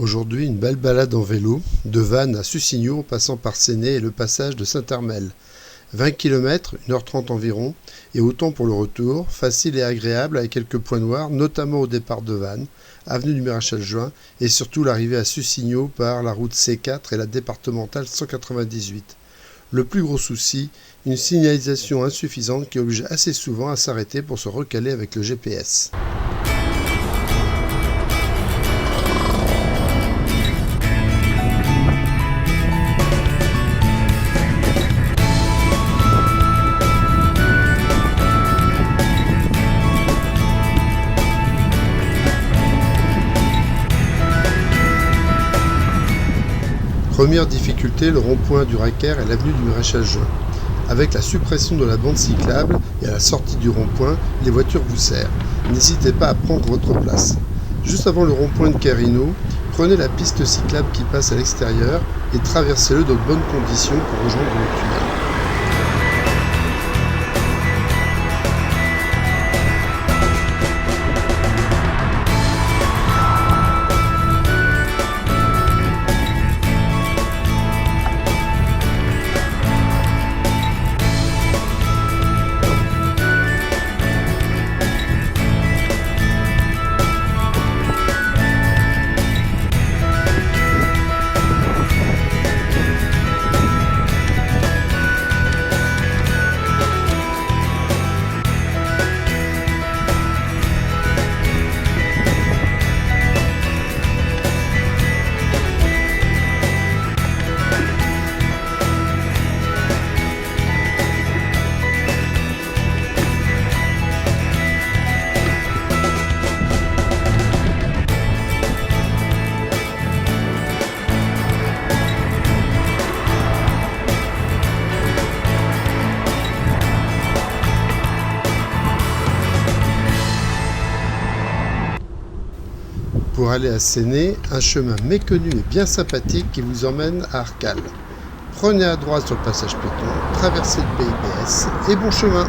Aujourd'hui, une belle balade en vélo, de Vannes à Sussigno en passant par Séné et le passage de Saint-Hermel. 20 km, 1h30 environ, et autant pour le retour, facile et agréable avec quelques points noirs, notamment au départ de Vannes, avenue du Maréchal Juin, et surtout l'arrivée à Sussigno par la route C4 et la départementale 198. Le plus gros souci, une signalisation insuffisante qui oblige assez souvent à s'arrêter pour se recaler avec le GPS. Première difficulté, le rond-point du Raquer et l'avenue du Maréchal Juin. Avec la suppression de la bande cyclable et à la sortie du rond-point, les voitures vous serrent. N'hésitez pas à prendre votre place. Juste avant le rond-point de Carino, prenez la piste cyclable qui passe à l'extérieur et traversez-le dans de bonnes conditions pour rejoindre le tunnel. Pour aller à Séné, un chemin méconnu et bien sympathique qui vous emmène à Arcales. Prenez à droite sur le passage piéton, traversez le PIBS et bon chemin!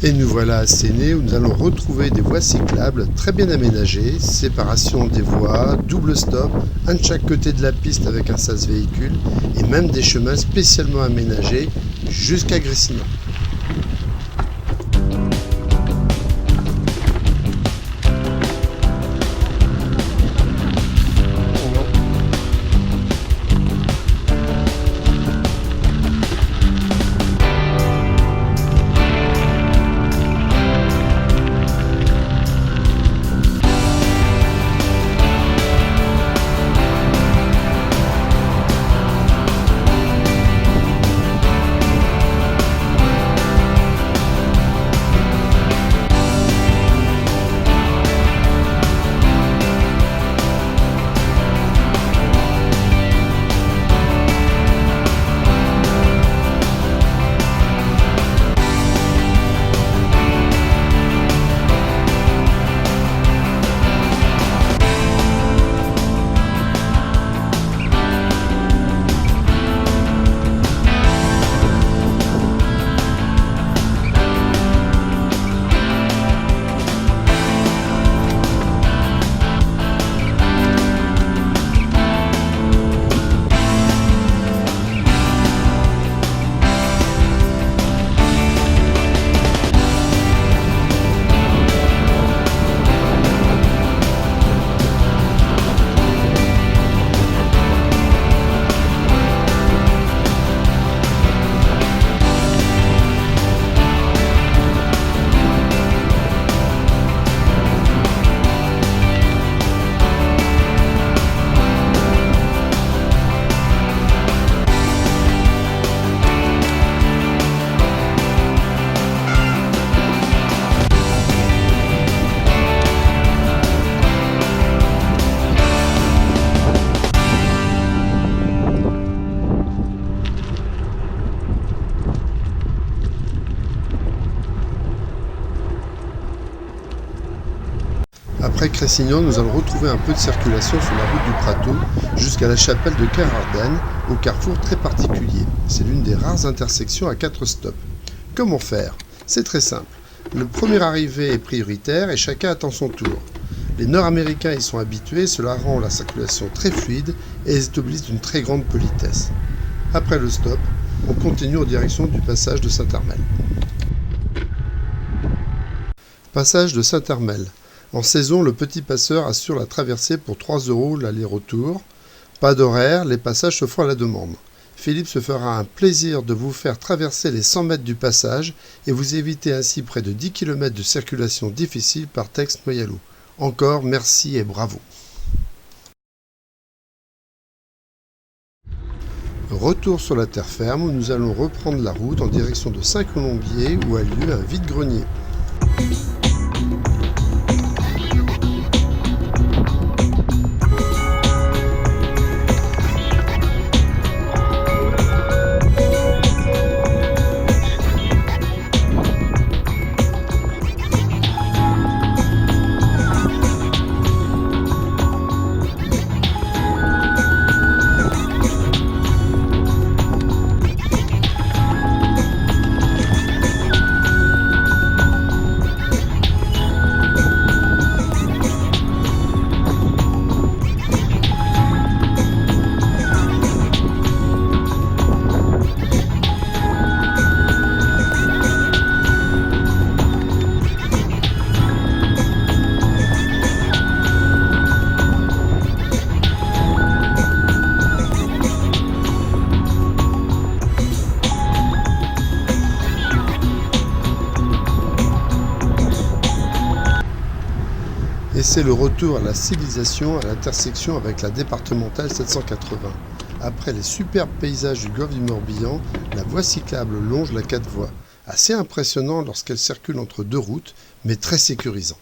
Et nous voilà à Séné où nous allons retrouver des voies cyclables très bien aménagées, séparation des voies, double stop, un de chaque côté de la piste avec un sas véhicule et même des chemins spécialement aménagés jusqu'à Gressinan. Après Cressignon, nous allons retrouver un peu de circulation sur la route du Prato jusqu'à la chapelle de Kerarden, au carrefour très particulier. C'est l'une des rares intersections à 4 stops. Comment faire? C'est très simple. Le premier arrivé est prioritaire et chacun attend son tour. Les Nord-Américains y sont habitués, cela rend la circulation très fluide et est oblige d'une très grande politesse. Après le stop, on continue en direction du passage de Saint-Armel. Passage de Saint-Armel. En saison, le petit passeur assure la traversée pour 3 € l'aller-retour. Pas d'horaire, les passages se font à la demande. Philippe se fera un plaisir de vous faire traverser les 100 mètres du passage et vous éviter ainsi près de 10 km de circulation difficile par Texte-Moyalou. Encore merci et bravo. Retour sur la terre ferme où nous allons reprendre la route en direction de Saint-Colombier où a lieu un vide-grenier. Et c'est le retour à la civilisation à l'intersection avec la départementale 780. Après les superbes paysages du golfe du Morbihan, la voie cyclable longe la 4 voies. Assez impressionnant lorsqu'elle circule entre 2 routes, mais très sécurisant.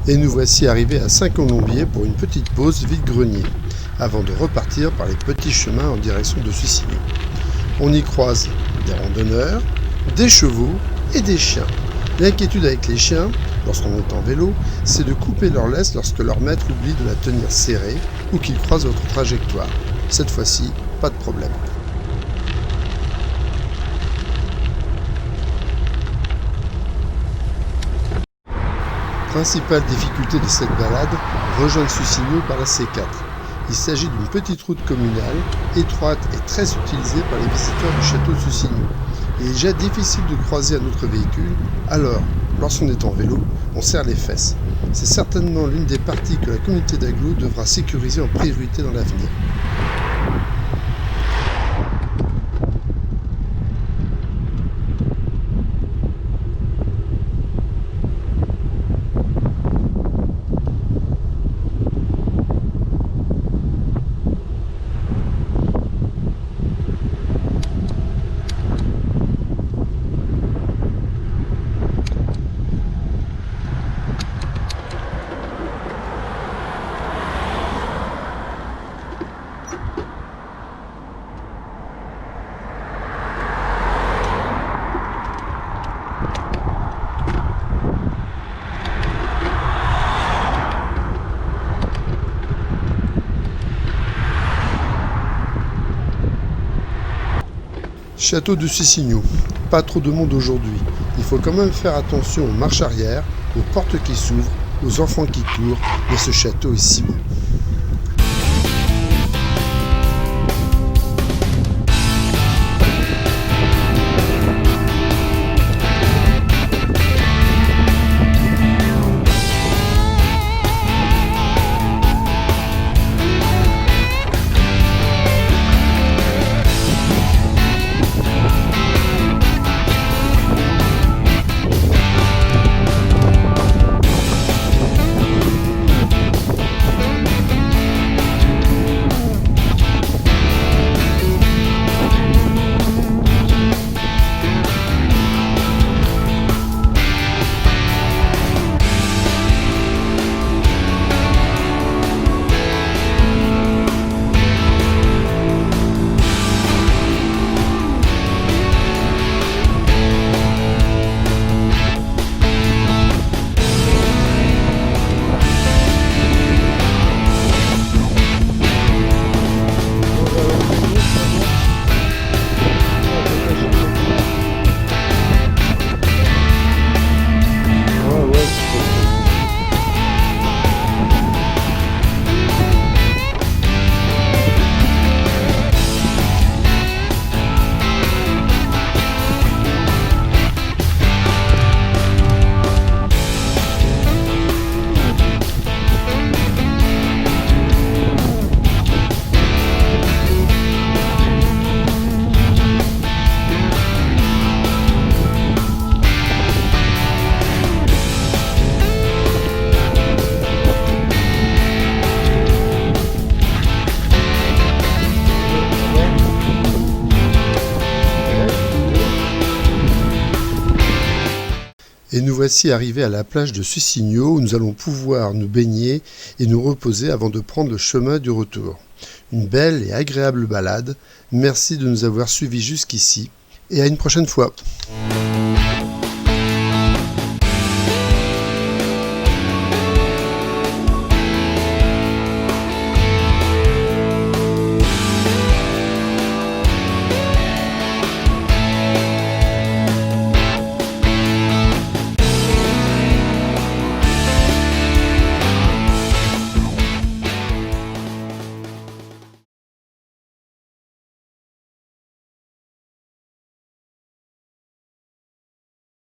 Et nous voici arrivés à Saint-Colombier pour une petite pause vide-grenier, avant de repartir par les petits chemins en direction de Sussigno. On y croise des randonneurs, des chevaux et des chiens. L'inquiétude avec les chiens, lorsqu'on est en vélo, c'est de couper leur laisse lorsque leur maître oublie de la tenir serrée ou qu'ils croisent votre trajectoire. Cette fois-ci, pas de problème. Principale difficulté de cette balade, rejoindre Sussigno par la C4. Il s'agit d'une petite route communale, étroite et très utilisée par les visiteurs du château de Sussigno. Il est déjà difficile de croiser un autre véhicule, alors, lorsqu'on est en vélo, on serre les fesses. C'est certainement l'une des parties que la communauté d'Aglo devra sécuriser en priorité dans l'avenir. Château de Sussigno, pas trop de monde aujourd'hui. Il faut quand même faire attention aux marches arrière, aux portes qui s'ouvrent, aux enfants qui courent, mais ce château est si beau. Et nous voici arrivés à la plage de Sussigno où nous allons pouvoir nous baigner et nous reposer avant de prendre le chemin du retour. Une belle et agréable balade. Merci de nous avoir suivis jusqu'ici et à une prochaine fois.